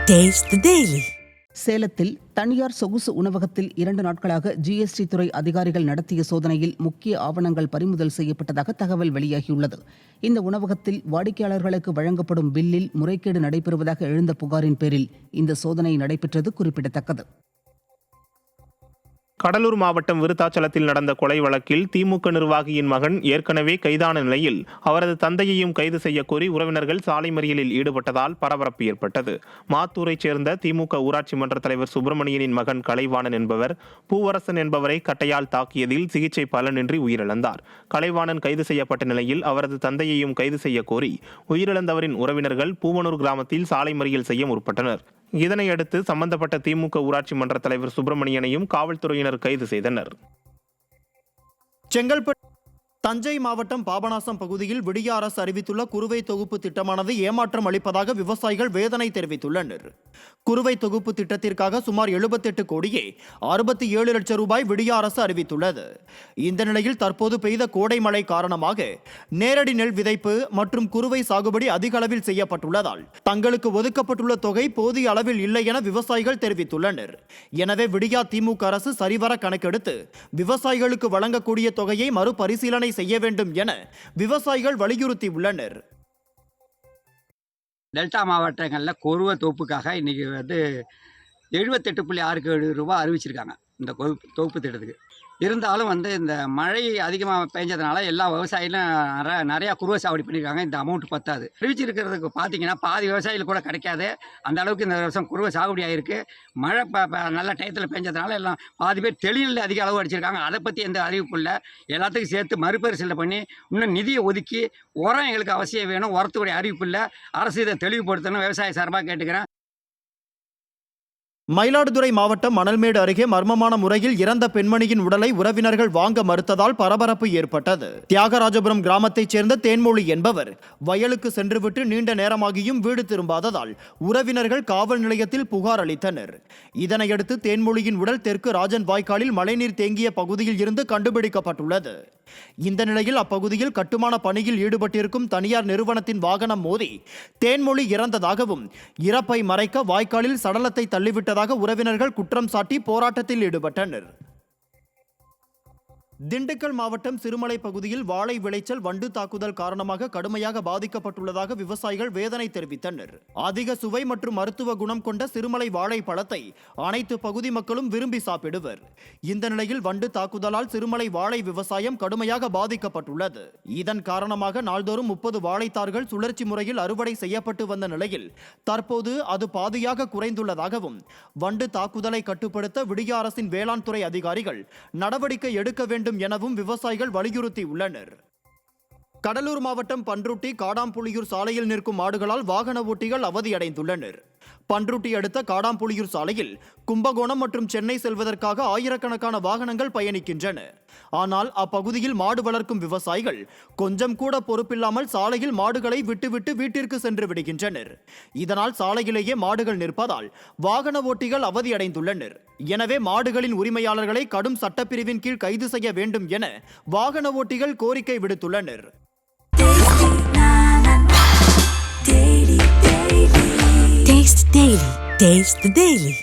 Taste the Daily. சேலத்தில் தனியார் சொகுசு உணவகத்தில் 2 நாட்களாக ஜிஎஸ்டி துறை அதிகாரிகள் நடத்திய சோதனையில் முக்கிய ஆவணங்கள் பறிமுதல் செய்யப்பட்டதாக தகவல் வெளியாகியுள்ளது. இந்த உணவகத்தில் வாடிக்கையாளர்களுக்கு வழங்கப்படும் பில்லில் முறைகேடு நடைபெறுவதாக எழுந்த புகாரின் பேரில் இந்த சோதனை நடைபெற்றது குறிப்பிடத்தக்கது. கடலூர் மாவட்டம் விருத்தாச்சலத்தில் நடந்த கொலை வழக்கில் திமுக நிர்வாகியின் மகன் ஏற்கனவே கைதான நிலையில் அவரது தந்தையையும் கைது செய்யக்கோரி உறவினர்கள் சாலை மறியலில் ஈடுபட்டதால் பரபரப்பு ஏற்பட்டது. மாத்தூரைச் சேர்ந்த திமுக ஊராட்சி மன்ற தலைவர் சுப்பிரமணியனின் மகன் கலைவாணன் என்பவர் பூவரசன் என்பவரை கட்டையால் தாக்கியதில் சிகிச்சை பலனின்றி உயிரிழந்தார். கலைவாணன் கைது செய்யப்பட்ட நிலையில் அவரது தந்தையையும் கைது செய்யக்கோரி உயிரிழந்தவரின் உறவினர்கள் பூவனூர் கிராமத்தில் சாலை மறியல் செய்ய முற்பட்டனர். இதனையடுத்து சம்பந்தப்பட்ட திமுக ஊராட்சி மன்ற தலைவர் சுப்பிரமணியனையும் காவல்துறையினர் கைது செய்தனர். செங்கல்பட்டு தஞ்சை மாவட்டம் பாபநாசம் பகுதியில் விடிய அரசு அறிவித்துள்ள குறுவை தொகுப்பு திட்டமானது ஏமாற்றம் அளிப்பதாக விவசாயிகள் வேதனை தெரிவித்துள்ளனர். குறுவை தொகுப்பு திட்டத்திற்காக சுமார் 78 கோடியே 67 லட்சம் ரூபாய் விடிய அரசு அறிவித்துள்ளது. இந்த நிலையில் தற்போது பெய்த கோடை மழை காரணமாக நேரடி நெல் விதைப்பு மற்றும் குறுவை சாகுபடி அதிக அளவில் செய்யப்பட்டுள்ளதால் தங்களுக்கு ஒதுக்கப்பட்டுள்ள தொகை போதிய அளவில் இல்லை என விவசாயிகள் தெரிவித்துள்ளனர். எனவே விடியா திமுக அரசு சரிவர கணக்கெடுத்து விவசாயிகளுக்கு வழங்கக்கூடிய தொகையை மறுபரிசீலனை செய்ய வேண்டும் என விவசாயிகள் வலியுறுத்தியுள்ளனர். டெல்டா மாவட்டங்களில் குறுவை தோப்புக்காக இன்னைக்கு 78.67 ரூபாய் அறிவிச்சிருக்காங்க இந்த தொகுப்பு திட்டத்துக்கு. இருந்தாலும் இந்த மழை அதிகமாக பெஞ்சதுனால எல்லா விவசாயிகளும் நிறையா குறுவை சாகுபடி பண்ணியிருக்காங்க. இந்த அமௌண்ட் பத்தாது. அறிவிச்சிருக்கிறதுக்கு பார்த்தீங்கன்னா பாதி விவசாயிகள் கூட கிடைக்காது. அந்த அளவுக்கு இந்த வருஷம் குறுவை சாகுபடி ஆகிருக்கு. மழை நல்ல டயத்தில் பெஞ்சதுனால எல்லாம் பாதி பேர் தெளிவில் அதிக அளவு அடிச்சிருக்காங்க. அதை பற்றி எந்த அறிவிப்பு இல்லை. எல்லாத்துக்கும் சேர்த்து மறுபரிசீலனை பண்ணி இன்னும் நிதியை ஒதுக்கி உரம் எங்களுக்கு அவசியம் வேணும். உரத்துடைய அறிவிப்பு இல்லை. அரசு இதை தெளிவுபடுத்தணும் விவசாய சார்பாக கேட்டுக்கிறேன். மயிலாடுதுறை மாவட்டம் மணல்மேடு அருகே மர்மமான முறையில் இறந்த பெண்மணியின் உடலை உறவினர்கள் வாங்க மறுத்ததால் பரபரப்பு ஏற்பட்டது. தியாகராஜபுரம் கிராமத்தைச் சேர்ந்த தேன்மொழி என்பவர் வயலுக்கு சென்றுவிட்டு நீண்ட நேரமாகியும் வீடு திரும்பாததால் உறவினர்கள் காவல் நிலையத்தில் புகார் அளித்தனர். இதனையடுத்து தேன்மொழியின் உடல் தெற்கு ராஜன் வாய்க்காலில் மழைநீர் தேங்கிய பகுதியில் இருந்து கண்டுபிடிக்கப்பட்டுள்ளது. இந்த நிலையில் அப்பகுதியில் கட்டுமான பணியில் ஈடுபட்டிருக்கும் தனியார் நிறுவனத்தின் வாகனம் மோதி தேன்மொழி இறந்ததாகவும் இறப்பை மறைக்க வாய்க்காலில் சடலத்தை தள்ளிவிட்டதாக உறவினர்கள் குற்றம் சாட்டி போராட்டத்தில் ஈடுபட்டனர். திண்டுக்கல் மாவட்டம் சிறுமலை பகுதியில் வாழை விளைச்சல் வண்டு தாக்குதல் காரணமாக கடுமையாக பாதிக்கப்பட்டுள்ளதாக விவசாயிகள் வேதனை தெரிவித்தனர். அதிக சுவை மற்றும் மருத்துவ குணம் கொண்ட சிறுமலை வாழை பழத்தை அனைத்து பகுதி மக்களும் விரும்பி சாப்பிடுவர். இந்த நிலையில் வண்டு தாக்குதலால் சிறுமலை வாழை விவசாயம் கடுமையாக பாதிக்கப்பட்டுள்ளது. இதன் காரணமாக நாள்தோறும் 30 வாழைத்தார்கள் சுழற்சி முறையில் அறுவடை செய்யப்பட்டு வந்த நிலையில் தற்போது அது பாதியாக குறைந்துள்ளதாகவும் வண்டு தாக்குதலை கட்டுப்படுத்த விடிய அரசின் வேளாண் துறை அதிகாரிகள் நடவடிக்கை எடுக்க வேண்டும் எனவும் விவசாயிகள் வலியுறுத்தியுள்ளனர். கடலூர் மாவட்டம் பன்ருட்டி காடாம்புலியூர் சாலையில் நிற்கும் மாடுகளால் வாகன ஓட்டிகள் அவதியடைந்துள்ளனர். பன்ருட்டி அடுத்த காடாம்புலியூர் சாலையில் கும்பகோணம் மற்றும் சென்னை செல்வதற்காக ஆயிரக்கணக்கான வாகனங்கள் பயணிக்கின்றன. ஆனால் அப்பகுதியில் மாடு வளர்க்கும் விவசாயிகள் கொஞ்சம் கூட பொறுப்பில்லாமல் சாலையில் மாடுகளை விட்டுவிட்டு வீட்டிற்கு சென்று விடுகின்றனர். இதனால் சாலையிலேயே மாடுகள் நிற்பதால் வாகன ஓட்டிகள் அவதியடைந்துள்ளனர். எனவே மாடுகளின் உரிமையாளர்களை கடும் சட்டப்பிரிவின் கீழ் கைது செய்ய வேண்டும் என வாகன ஓட்டிகள் கோரிக்கை விடுத்துள்ளனர். Taste the Daily. Taste the Daily.